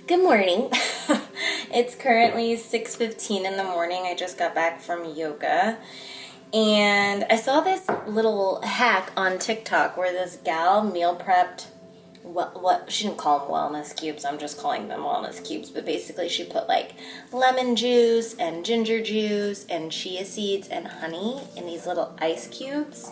Good morning. It's currently 6:15 in the morning. I just got back from yoga. And I saw this little hack on TikTok where this gal meal prepped, what she didn't call them wellness cubes, I'm just calling them wellness cubes, but basically she put like lemon juice and ginger juice and chia seeds and honey in these little ice cubes.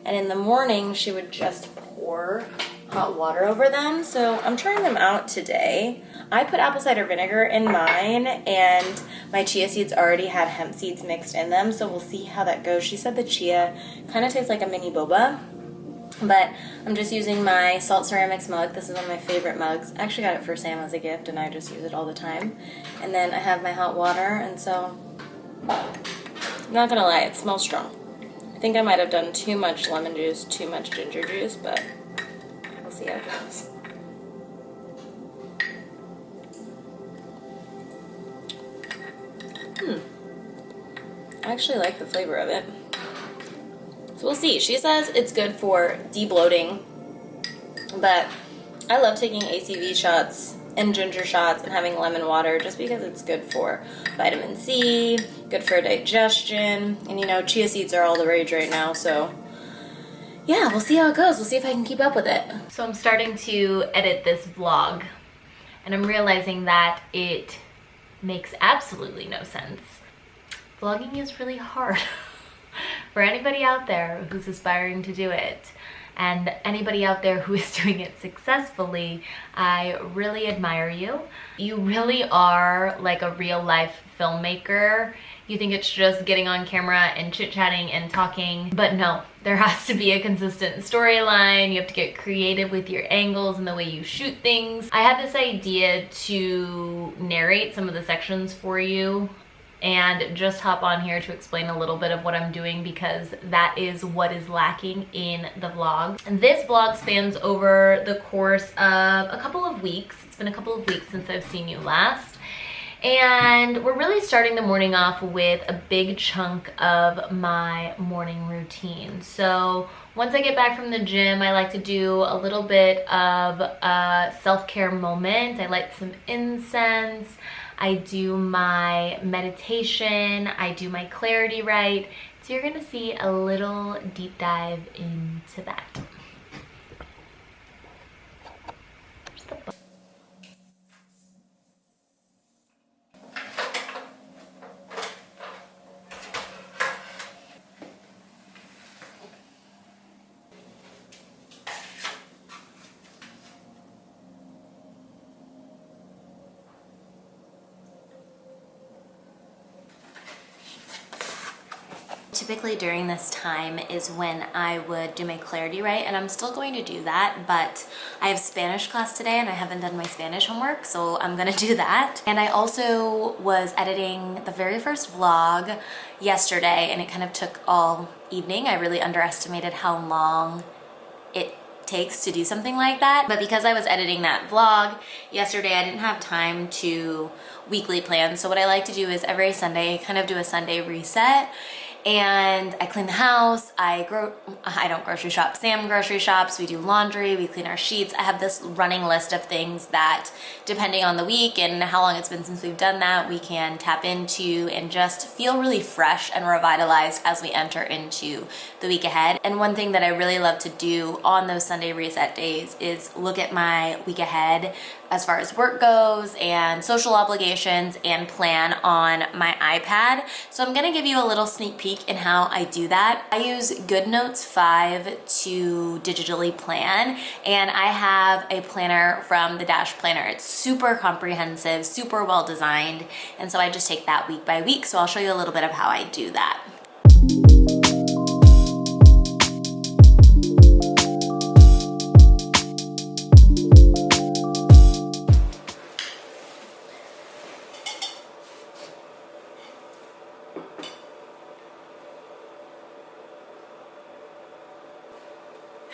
And in the morning she would just pour hot water over them. So I'm trying them out today. I put apple cider vinegar in mine, and my chia seeds already had hemp seeds mixed in them, so we'll see how that goes. She said the chia kind of tastes like a mini boba, but I'm just using my salt ceramics mug. This is one of my favorite mugs. I actually got it for Sam as a gift, and I just use it all the time. And then I have my hot water, and so I'm not gonna lie, it smells strong. I think I might have done too much lemon juice, too much ginger juice, but we'll see how it goes. I actually like the flavor of it. So we'll see. She says it's good for de-bloating, but I love taking ACV shots and ginger shots and having lemon water just because it's good for vitamin C, good for digestion, and you know, chia seeds are all the rage right now, so yeah, we'll see how it goes. We'll see if I can keep up with it. So I'm starting to edit this vlog, and I'm realizing that it makes absolutely no sense. Vlogging is really hard for anybody out there who's aspiring to do it, and anybody out there who is doing it successfully. I really admire you. You really are like a real life filmmaker. You think it's just getting on camera and chit-chatting and talking, but no, there has to be a consistent storyline. You have to get creative with your angles and the way you shoot things. I had this idea to narrate some of the sections for you and just hop on here to explain a little bit of what I'm doing, because that is what is lacking in the vlog. And this vlog spans over the course of a couple of weeks. It's been a couple of weeks since I've seen you last. And we're really starting the morning off with a big chunk of my morning routine. So once I get back from the gym, I like to do a little bit of a self-care moment. I light some incense. I do my meditation, I do my clarity right. So you're gonna see a little deep dive into that. Typically during this time is when I would do my clarity right, and I'm still going to do that, but I have Spanish class today and I haven't done my Spanish homework, so I'm gonna do that. And I also was editing the very first vlog yesterday, and it kind of took all evening. I really underestimated how long it takes to do something like that, but because I was editing that vlog yesterday, I didn't have time to weekly plan. So what I like to do is every Sunday kind of do a Sunday reset, and I clean the house. I don't grocery shop, Sam grocery shops, we do laundry, we clean our sheets. I have this running list of things that, depending on the week and how long it's been since we've done that, we can tap into and just feel really fresh and revitalized as we enter into the week ahead. And one thing that I really love to do on those Sunday reset days is look at my week ahead as far as work goes and social obligations, and plan on my iPad. So I'm gonna give you a little sneak peek in how I do that. I use GoodNotes 5 to digitally plan, and I have a planner from the Dash Planner. It's super comprehensive, super well designed, and so I just take that week by week. So I'll show you a little bit of how I do that.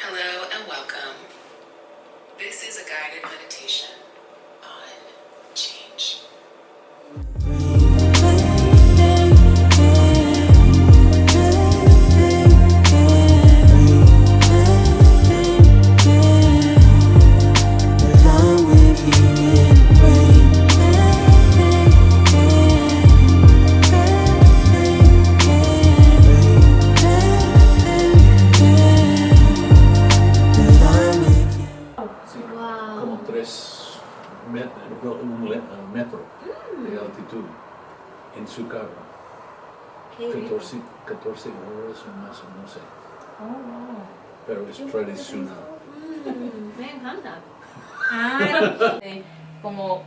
Hello and welcome. This is a guided meditation on change. metro de altitud en su carro. 14 horas o más, no sé. Oh, wow. Pero es tradicional. Me encanta. Como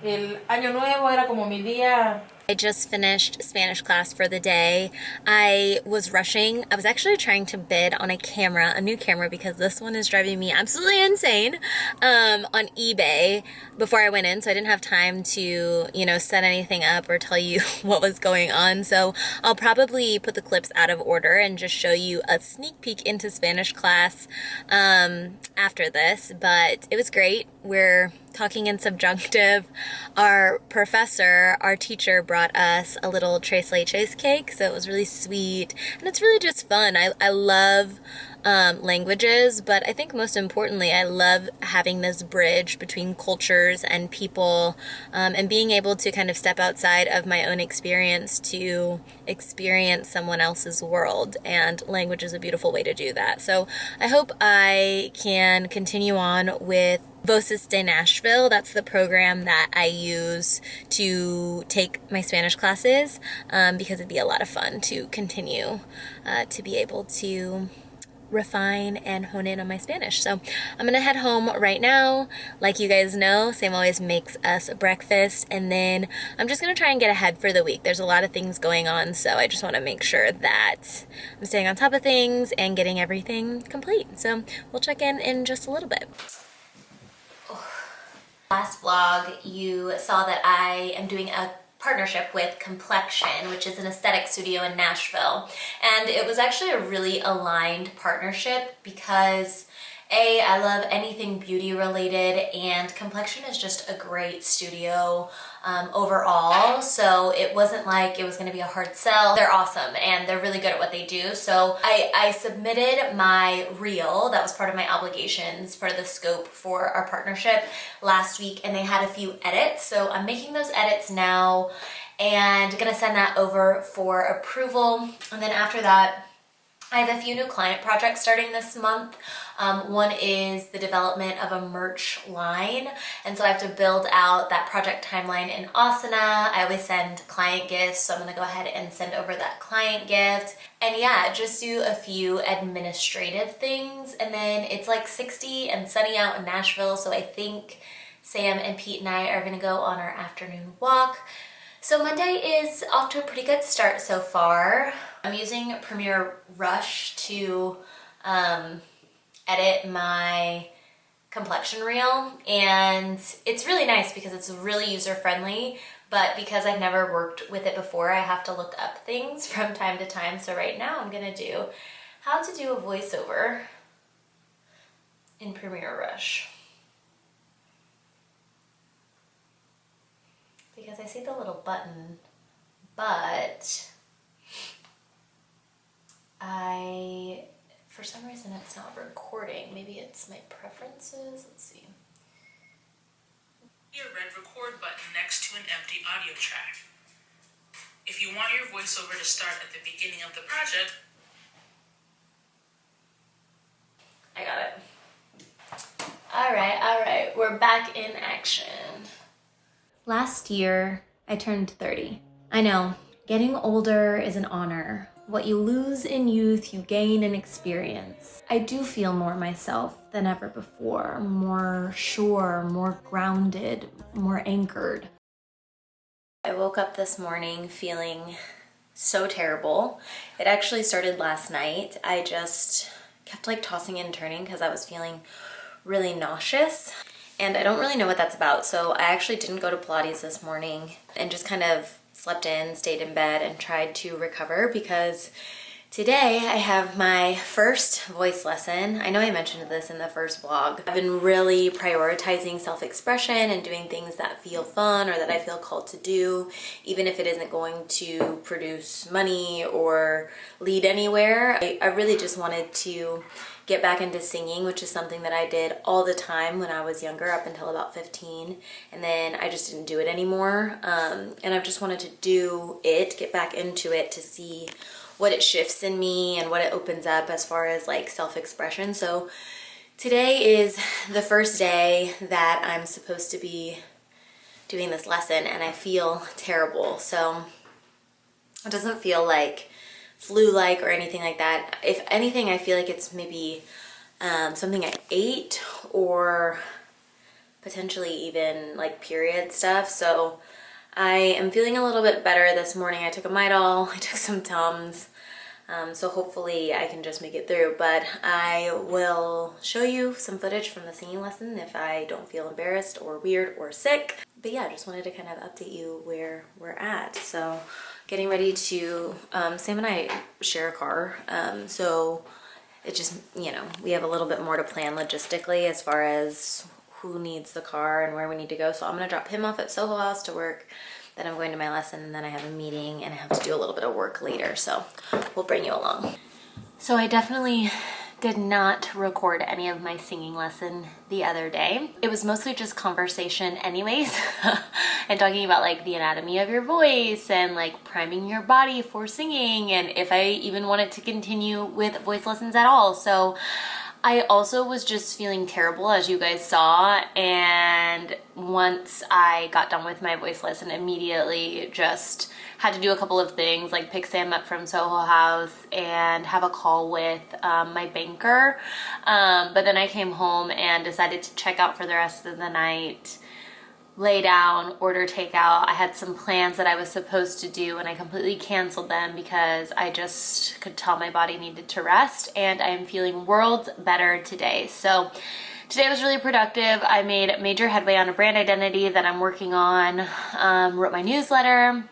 el año nuevo era como mi día. I just finished Spanish class for the day. I was rushing. I was actually trying to bid on a new camera, because this one is driving me absolutely insane, on eBay before I went in. So I didn't have time to, set anything up or tell you what was going on. So I'll probably put the clips out of order and just show you a sneak peek into Spanish class after this. But it was great. We're talking in subjunctive. Our teacher brought us a little tres leches cake, so it was really sweet, and it's really just fun. I love languages, but I think most importantly, I love having this bridge between cultures and people, and being able to kind of step outside of my own experience to experience someone else's world, and language is a beautiful way to do that. So I hope I can continue on with Voces de Nashville. That's the program that I use to take my Spanish classes, because it'd be a lot of fun to continue to be able to refine and hone in on my Spanish. So I'm gonna head home right now. Like you guys know, Sam always makes us breakfast, and then I'm just gonna try and get ahead for the week. There's a lot of things going on, so I just want to make sure that I'm staying on top of things and getting everything complete. So we'll check in just a little bit. Last vlog, you saw that I am doing a partnership with Complexion, which is an aesthetic studio in Nashville. And it was actually a really aligned partnership because I love anything beauty related, and Complexion is just a great studio overall. So it wasn't like it was gonna be a hard sell. They're awesome and they're really good at what they do. So I submitted my reel, that was part of my obligations, part of the scope for our partnership last week, and they had a few edits. So I'm making those edits now and gonna send that over for approval. And then after that, I have a few new client projects starting this month. One is the development of a merch line, and so I have to build out that project timeline in Asana. I always send client gifts, so I'm gonna go ahead and send over that client gift. And yeah, just do a few administrative things, and then it's like 60 and sunny out in Nashville, so I think Sam and Pete and I are gonna go on our afternoon walk. So Monday is off to a pretty good start so far. I'm using Premiere Rush to edit my complexion reel, and it's really nice because it's really user-friendly, but because I've never worked with it before, I have to look up things from time to time. So right now I'm gonna do how to do a voiceover in Premiere Rush. Because I see the little button, but for some reason it's not recording. Maybe it's my preferences. Let's see. Your red record button next to an empty audio track. If you want your voiceover to start at the beginning of the project, I got it. All right, we're back in action. Last year, I turned 30. I know, getting older is an honor. What you lose in youth, you gain in experience. I do feel more myself than ever before, more sure, more grounded, more anchored. I woke up this morning feeling so terrible. It actually started last night. I just kept like tossing and turning because I was feeling really nauseous. And I don't really know what that's about, so I actually didn't go to Pilates this morning and just kind of slept in, stayed in bed, and tried to recover because today I have my first voice lesson. I know I mentioned this in the first vlog. I've been really prioritizing self-expression and doing things that feel fun or that I feel called to do, even if it isn't going to produce money or lead anywhere. I really just wanted to get back into singing, which is something that I did all the time when I was younger, up until about 15, and then I just didn't do it anymore. And I've just wanted to do it, get back into it to see what it shifts in me and what it opens up as far as like self-expression. So Today is the first day that I'm supposed to be doing this lesson and I feel terrible. So it doesn't feel like flu-like or anything like that. If anything, I feel like it's maybe something I ate or potentially even like period stuff. So I am feeling a little bit better this morning. I took a Midol, I took some Tums. So hopefully I can just make it through, but I will show you some footage from the singing lesson if I don't feel embarrassed or weird or sick. But yeah, I just wanted to kind of update you where we're at. So getting ready to, Sam and I share a car. So it just, you know, we have a little bit more to plan logistically as far as who needs the car and where we need to go. So I'm gonna drop him off at Soho House to work. Then I'm going to my lesson and then I have a meeting and I have to do a little bit of work later. So we'll bring you along. So I definitely did not record any of my singing lesson the other day. It was mostly just conversation anyways and talking about like the anatomy of your voice and like priming your body for singing and if I even wanted to continue with voice lessons at all. So I also was just feeling terrible, as you guys saw, and once I got done with my voice lesson, immediately just had to do a couple of things, like pick Sam up from Soho House and have a call with my banker. But then I came home and decided to check out for the rest of the night, lay down, order takeout. I had some plans that I was supposed to do and I completely canceled them because I just could tell my body needed to rest, and I am feeling worlds better today. So today was really productive. I made major headway on a brand identity that I'm working on, wrote my newsletter,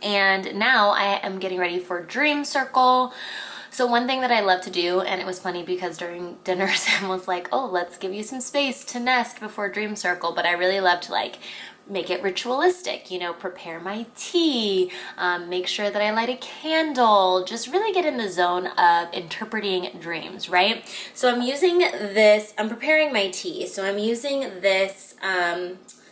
and now I am getting ready for Dream Circle. So one thing that I love to do, and it was funny because during dinner Sam was like, oh, let's give you some space to nest before Dream Circle, but I really love to like make it ritualistic, you know, prepare my tea, make sure that I light a candle, just really get in the zone of interpreting dreams, right? So I'm using this, I'm preparing my tea, so I'm using this,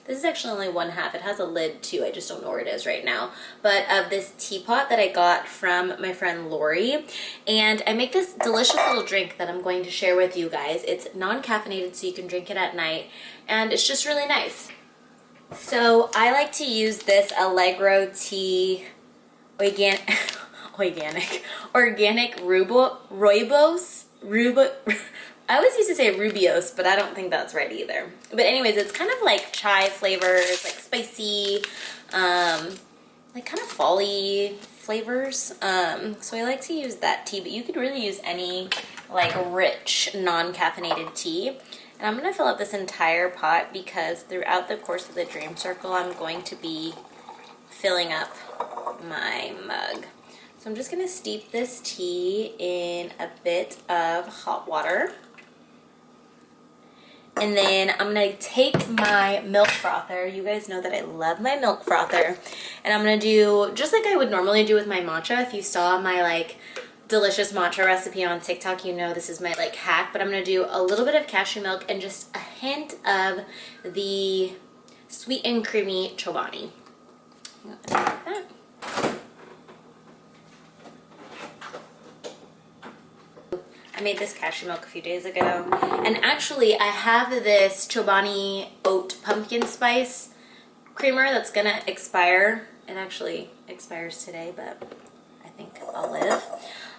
this is actually only 1/2. It has a lid too. I just don't know where it is right now. But of this teapot that I got from my friend Lori. And I make this delicious little drink that I'm going to share with you guys. It's non-caffeinated, so you can drink it at night. And it's just really nice. So I like to use this Allegro tea organic rooibos. I always used to say Rubios, but I don't think that's right either. But anyways, it's kind of like chai flavors, like spicy, like kind of fall-y flavors. So I like to use that tea, but you could really use any like rich, non-caffeinated tea. And I'm gonna fill up this entire pot because throughout the course of the Dream Circle, I'm going to be filling up my mug. So I'm just gonna steep this tea in a bit of hot water. And then I'm gonna take my milk frother. You guys know that I love my milk frother. And I'm gonna do, just like I would normally do with my matcha, if you saw my like delicious matcha recipe on TikTok, you know this is my like hack, but I'm gonna do a little bit of cashew milk and just a hint of the sweet and creamy Chobani. Like that. I made this cashew milk a few days ago. And actually, I have this Chobani oat pumpkin spice creamer that's gonna expire. It actually expires today, but I think I'll live.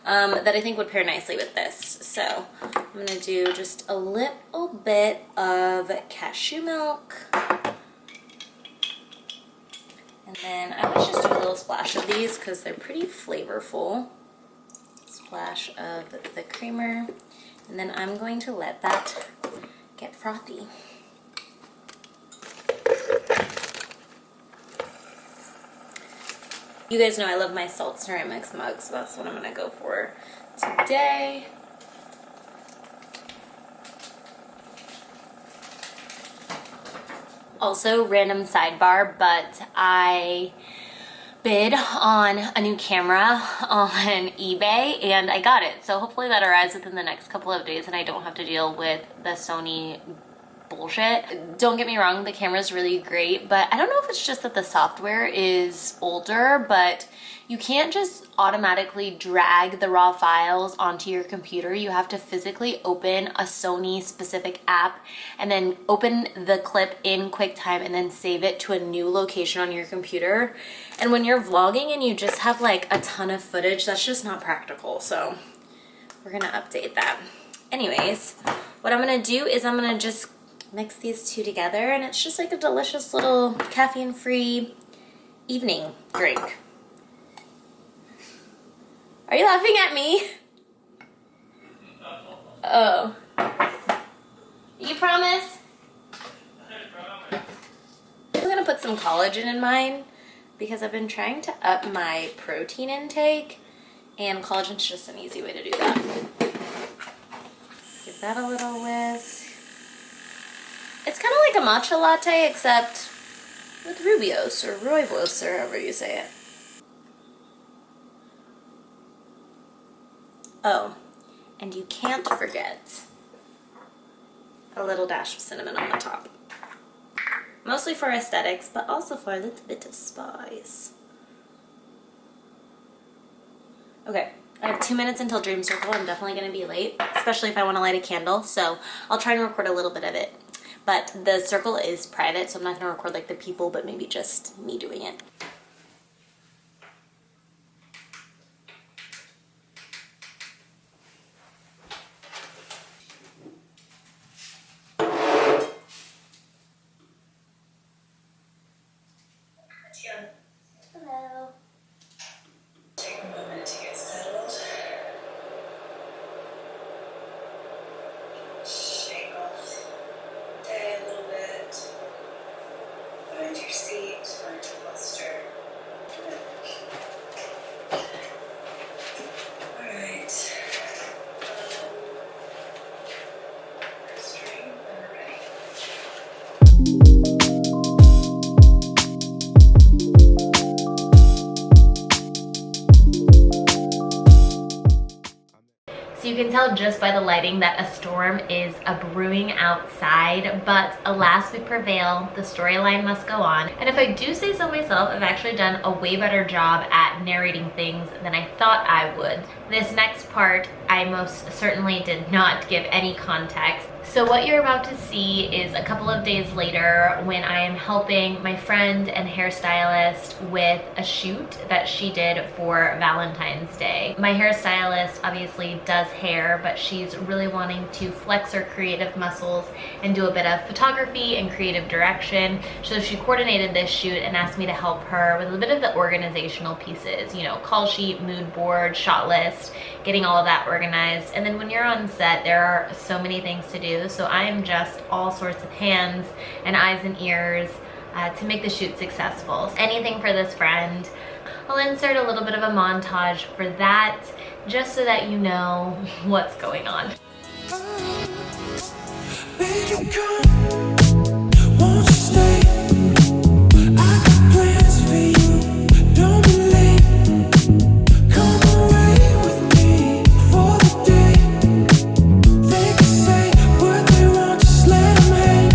That I think would pair nicely with this. So I'm gonna do just a little bit of cashew milk. And then I always just do a little splash of these because they're pretty flavorful. Splash of the creamer, and then I'm going to let that get frothy. You guys know I love my salt ceramics mugs, so that's what I'm gonna go for today. Also, random sidebar, but I bid on a new camera on eBay and I got it. So hopefully that arrives within the next couple of days and I don't have to deal with the Sony bullshit. Don't get me wrong, the camera's really great, but I don't know if it's just that the software is older, but you can't just automatically drag the raw files onto your computer. You have to physically open a Sony specific app and then open the clip in QuickTime and then save it to a new location on your computer. And when you're vlogging and you just have like a ton of footage, that's just not practical. So we're gonna update that. Anyways, what I'm gonna do is I'm gonna just mix these two together, and it's just like a delicious little caffeine-free evening drink. Are you laughing at me? Oh. You promise? I'm gonna put some collagen in mine because I've been trying to up my protein intake, and collagen's just an easy way to do that. Give that a little whisk. It's kind of like a matcha latte except with Rubios or Rooibos or however you say it. Oh, and you can't forget a little dash of cinnamon on the top. Mostly for aesthetics, but also for a little bit of spice. Okay, I have 2 minutes until Dream Circle. I'm definitely gonna be late, especially if I wanna light a candle, so I'll try and record a little bit of it. But the circle is private, so I'm not gonna record like the people, but maybe just me doing it. Hello. Take a moment to get settled. Shake off the day a little bit. Find your seat, find your posture. Alright. First drink when we're ready. So you can tell just by the lighting that a storm is brewing outside, but alas we prevail, the storyline must go on. And if I do say so myself, I've actually done a way better job at narrating things than I thought I would. This next part, I most certainly did not give any context. So what you're about to see is a couple of days later when I am helping my friend and hairstylist with a shoot that she did for Valentine's Day. My hairstylist obviously does hair, but she's really wanting to flex her creative muscles and do a bit of photography and creative direction. So she coordinated this shoot and asked me to help her with a bit of the organizational pieces, you know, call sheet, mood board, shot list, getting all of that organized. And then when you're on set, there are so many things to do. So I am just all sorts of hands and eyes and ears to make the shoot successful. Anything for this friend. I'll insert a little bit of a montage for that, just so that you know what's going on. Baby, come, won't you stay? I got plans for you, don't be late. Come away with me for the day. They can say what they want, just let them hate.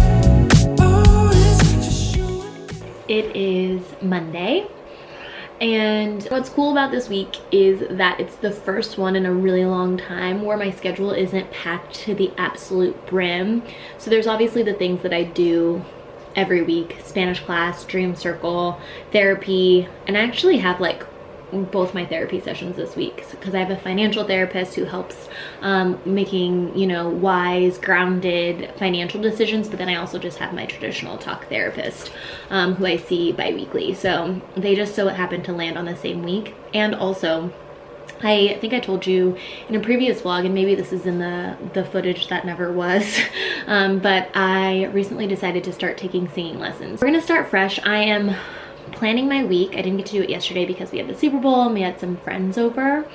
Oh, it's just you and me. It is Monday. And what's cool about this week is that it's the first one in a really long time where my schedule isn't packed to the absolute brim. So there's obviously the things that I do every week: Spanish class, Dream Circle, therapy, and I actually have like both my therapy sessions this week because I have a financial therapist who helps making, you know, wise, grounded financial decisions, but then I also just have my traditional talk therapist who I see bi-weekly. So they just so happen to land on the same week. And also, I think I told you in a previous vlog, and maybe this is in the footage that never was, but I recently decided to start taking singing lessons. We're gonna start fresh. I am planning my week. I didn't get to do it yesterday because we had the Super Bowl and we had some friends over.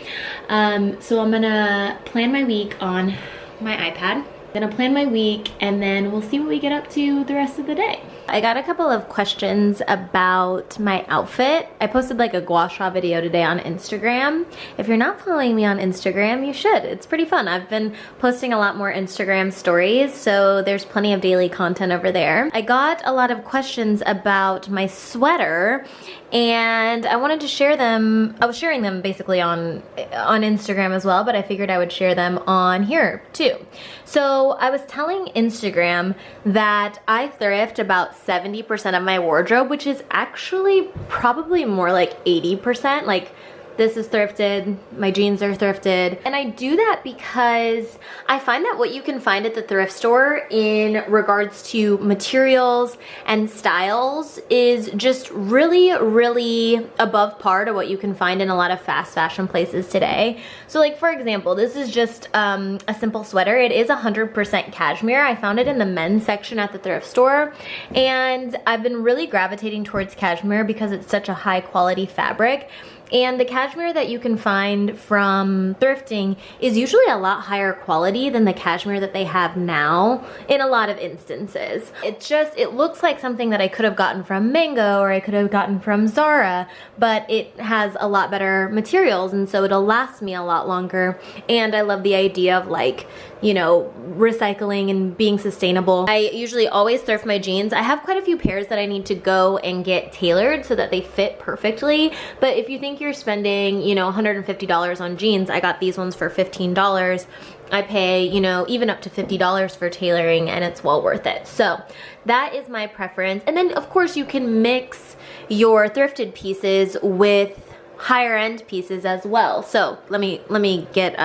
So I'm gonna plan my week on my iPad. Gonna plan my week and then we'll see what we get up to the rest of the day. I got a couple of questions about my outfit. I posted like a gua sha video today on Instagram. If you're not following me on Instagram, you should. It's pretty fun. I've been posting a lot more Instagram stories, so there's plenty of daily content over there. I got a lot of questions about my sweater and I wanted to share them. I was sharing them basically on Instagram as well, but I figured I would share them on here too. So I was telling Instagram that I thrift about 70% of my wardrobe, which is actually probably more like 80%. Like, this is thrifted, my jeans are thrifted. And I do that because I find that what you can find at the thrift store in regards to materials and styles is just really, really above par to what you can find in a lot of fast fashion places today. So like, for example, this is just a simple sweater. It is 100% cashmere. I found it in the men's section at the thrift store. And I've been really gravitating towards cashmere because it's such a high quality fabric. And the cashmere that you can find from thrifting is usually a lot higher quality than the cashmere that they have now in a lot of instances. It looks like something that I could have gotten from Mango or I could have gotten from Zara, but it has a lot better materials and so it'll last me a lot longer. And I love the idea of like, you know, recycling and being sustainable. I usually always thrift my jeans. I have quite a few pairs that I need to go and get tailored so that they fit perfectly. But if you think you're spending, you know, $150 on jeans, I got these ones for $15. I pay, you know, even up to $50 for tailoring and it's well worth it. So that is my preference. And then of course you can mix your thrifted pieces with higher end pieces as well. So let me get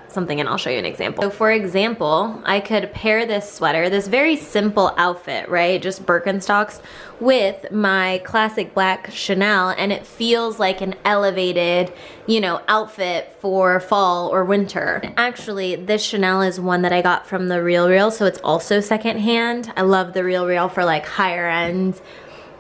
something and I'll show you an example. So for example, I could pair this sweater, this very simple outfit, right? Just Birkenstocks with my classic black Chanel and it feels like an elevated, you know, outfit for fall or winter. Actually, this Chanel is one that I got from the Real Real, so it's also secondhand. I love the Real Real for like higher end,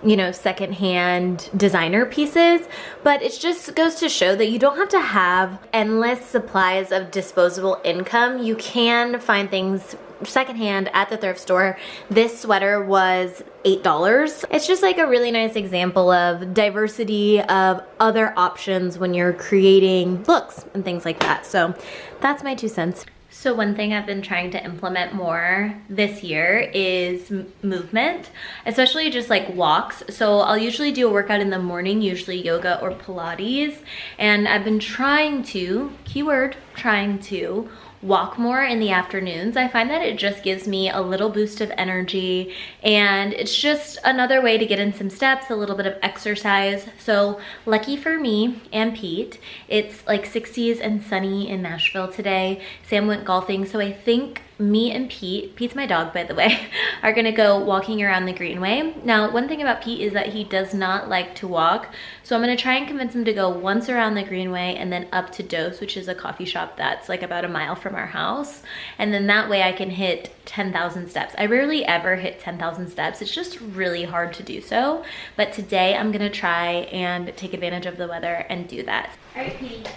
you know, secondhand designer pieces, but it just goes to show that you don't have to have endless supplies of disposable income. You can find things secondhand at the thrift store. This sweater was $8. It's just like a really nice example of diversity of other options when you're creating looks and things like that. So that's my 2 cents. So one thing I've been trying to implement more this year is movement, especially just like walks. So I'll usually do a workout in the morning, usually yoga or Pilates. And I've been trying to, keyword, trying to walk more in the afternoons. I find that it just gives me a little boost of energy and it's just another way to get in some steps, a little bit of exercise. So lucky for me and Pete, it's like 60s and sunny in Nashville today. Sam went golfing, so I think me and Pete's my dog by the way, are gonna go walking around the greenway. Now, one thing about Pete is that he does not like to walk, so I'm gonna try and convince him to go once around the greenway and then up to Dose, which is a coffee shop that's like about a mile from our house. And then that way I can hit 10,000 steps. I rarely ever hit 10,000 steps. It's just really hard to do so. But today I'm gonna try and take advantage of the weather and do that. All right, Petey.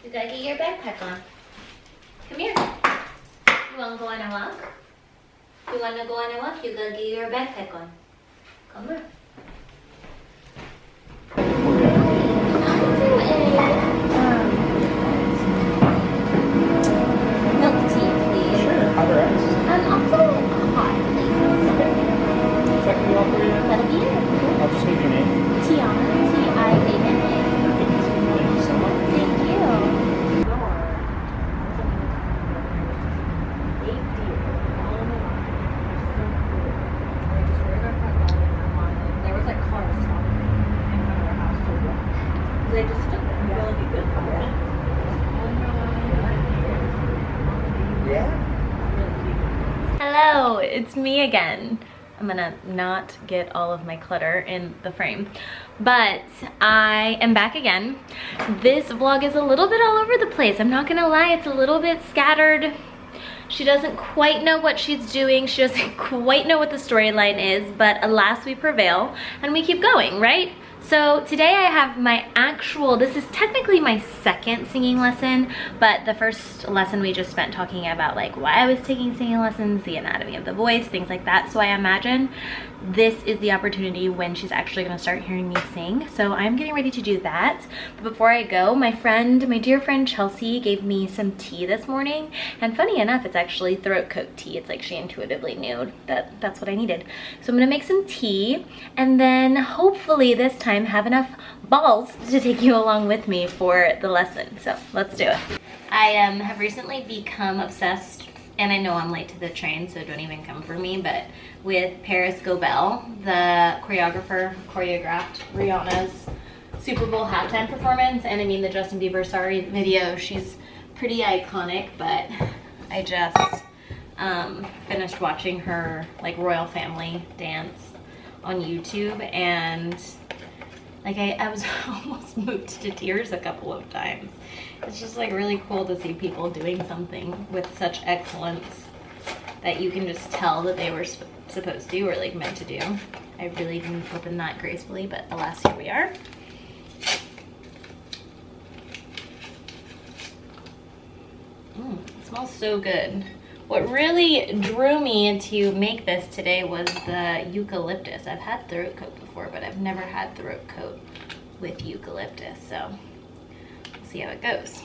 You gotta get your backpack on. Come here. You wanna go on a walk? You wanna go on a walk? You gotta get your backpack on. Come here. Milk tea, please. Sure, hot or ice? Also hot, please. Okay. Second you all for you? That'll be it. I'll just need your name. Tiana, T-I-A-N-A. Thank you so much. Thank you. There was like cars stopping in front of our house too. They just stood there. Really be good for that. Yeah? Hello, it's me again. I'm gonna not get all of my clutter in the frame, but I am back again. This vlog is a little bit all over the place. I'm not gonna lie, it's a little bit scattered. She doesn't quite know what she's doing. She doesn't quite know what the storyline is, but alas, we prevail and we keep going, right? So today I have my actual, this is technically my second singing lesson, but the first lesson we just spent talking about like why I was taking singing lessons, the anatomy of the voice, things like that. So I imagine this is the opportunity when she's actually gonna start hearing me sing. So I'm getting ready to do that. But before I go, my dear friend Chelsea gave me some tea this morning. And funny enough, it's actually throat coat tea. It's like she intuitively knew that that's what I needed. So I'm gonna make some tea and then hopefully this time have enough balls to take you along with me for the lesson. So let's do it. I have recently become obsessed, and I know I'm late to the train, so don't even come for me, but with Paris Gobel, the choreographed Rihanna's Super Bowl halftime performance. And I mean the Justin Bieber Sorry video, she's pretty iconic, but I just finished watching her like royal family dance on YouTube, and like I was almost moved to tears a couple of times. It's just like really cool to see people doing something with such excellence that you can just tell that they were supposed to or like meant to do. I really didn't open that gracefully, but alas, here we are. It smells so good. What really drew me to make this today was the eucalyptus. I've had throat coat before, but I've never had throat coat with eucalyptus, so we'll see how it goes.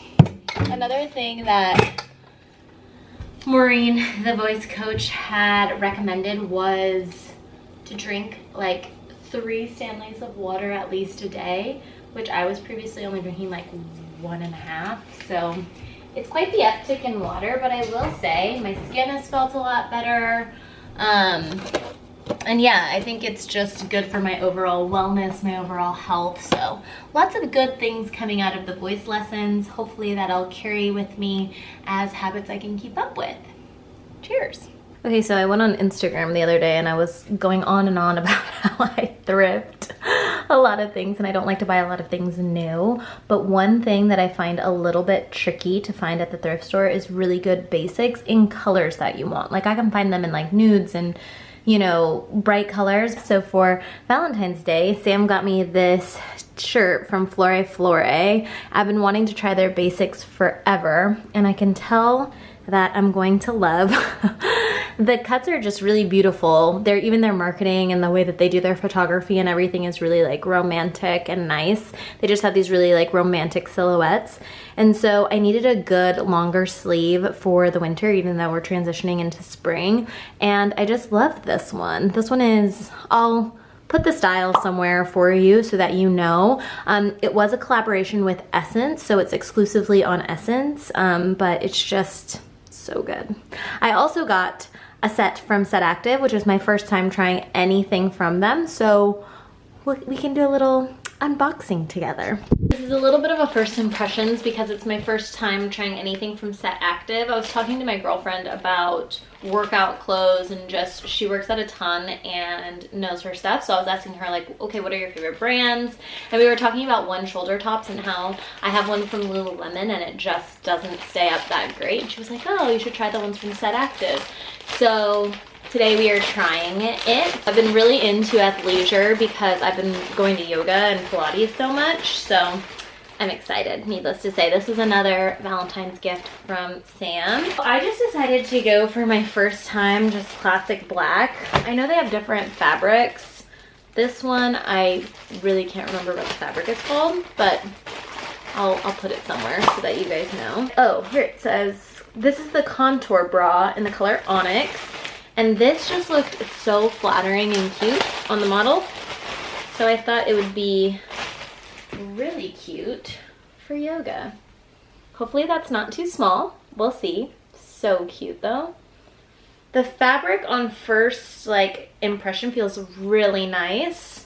Another thing that Maureen, the voice coach, had recommended was to drink like 3 Stanleys of water at least a day, which I was previously only drinking like 1.5, so it's quite the uptick in water, but I will say my skin has felt a lot better. And yeah, I think it's just good for my overall wellness, my overall health. So lots of good things coming out of the voice lessons. Hopefully that'll carry with me as habits I can keep up with. Cheers. Okay, so I went on Instagram the other day and I was going on and on about how I thrift a lot of things and I don't like to buy a lot of things new. But one thing that I find a little bit tricky to find at the thrift store is really good basics in colors that you want. Like I can find them in like nudes and, you know, bright colors. So for Valentine's Day, Sam got me this shirt from Flore Flore. I've been wanting to try their basics forever and I can tell that I'm going to love. The cuts are just really beautiful. Even their marketing and the way that they do their photography and everything is really like romantic and nice. They just have these really like romantic silhouettes. And so I needed a good longer sleeve for the winter, even though we're transitioning into spring. And I just loved this one. This one is, I'll put the style somewhere for you so that you know. It was a collaboration with Essence, so it's exclusively on Essence, but it's just so good. I also got a set from Set Active, which was my first time trying anything from them, so we can do a little unboxing together. This is a little bit of a first impressions because it's my first time trying anything from Set Active. I was talking to my girlfriend about workout clothes and just, she works out a ton and knows her stuff, so I was asking her like, okay, what are your favorite brands? And we were talking about one shoulder tops and how I have one from Lululemon and it just doesn't stay up that great. And she was like, oh, you should try the ones from Set Active. So today we are trying it. I've been really into athleisure because I've been going to yoga and Pilates so much, so I'm excited. Needless to say, this was another Valentine's gift from Sam. I just decided to go for my first time just classic black. I know they have different fabrics. This one, I really can't remember what the fabric is called, but I'll put it somewhere so that you guys know. Oh, here it says, this is the contour bra in the color Onyx. And this just looked so flattering and cute on the model. So I thought it would be really cute for yoga. Hopefully that's not too small. We'll see. So cute though. The fabric on first like impression feels really nice.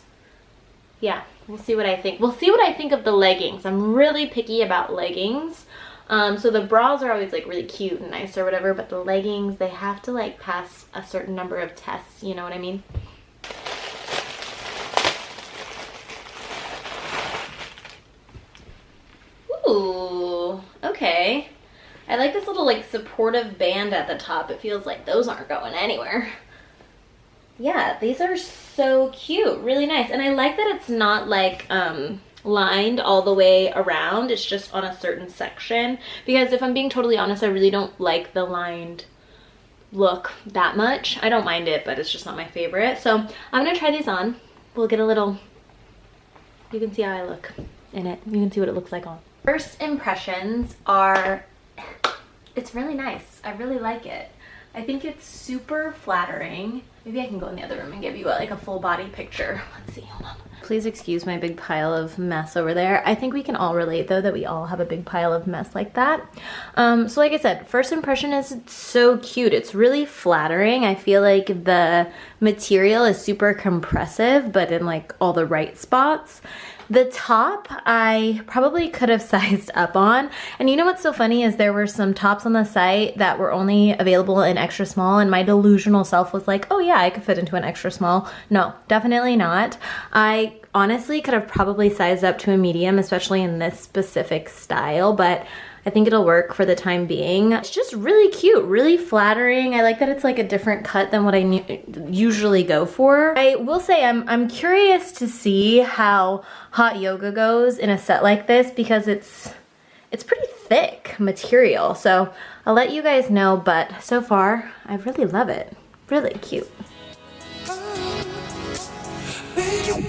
Yeah, we'll see what I think. We'll see what I think of the leggings. I'm really picky about leggings. So the bras are always like really cute and nice or whatever, but the leggings, they have to like pass a certain number of tests, you know what I mean? Ooh, okay. I like this little like supportive band at the top. It feels like those aren't going anywhere. Yeah, these are so cute, really nice. And I like that it's not like lined all the way around. It's just on a certain section, because if I'm being totally honest, I really don't like the lined look that much. I don't mind it, but it's just not my favorite. So I'm gonna try these on. We'll get a little, you can see how I look in it. You can see what it looks like on. First impressions are, it's really nice. I really like it. I think it's super flattering. Maybe I can go in the other room and give you like a full body picture. Let's see, hold on. Please excuse my big pile of mess over there. I think we can all relate though that we all have a big pile of mess like that. So like I said, first impression is it's so cute. It's really flattering. I feel like the material is super compressive, but in like all the right spots. The top, I probably could have sized up on. And you know what's so funny is there were some tops on the site that were only available in extra small, and my delusional self was like, oh yeah, I could fit into an extra small. No, definitely not. I honestly could have probably sized up to a medium, especially in this specific style, but I think it'll work for the time being. It's just really cute, really flattering. I like that it's like a different cut than what I usually go for. I will say I'm curious to see how hot yoga goes in a set like this, because it's pretty thick material. So I'll let you guys know, but so far I really love it. Really cute. Baby, come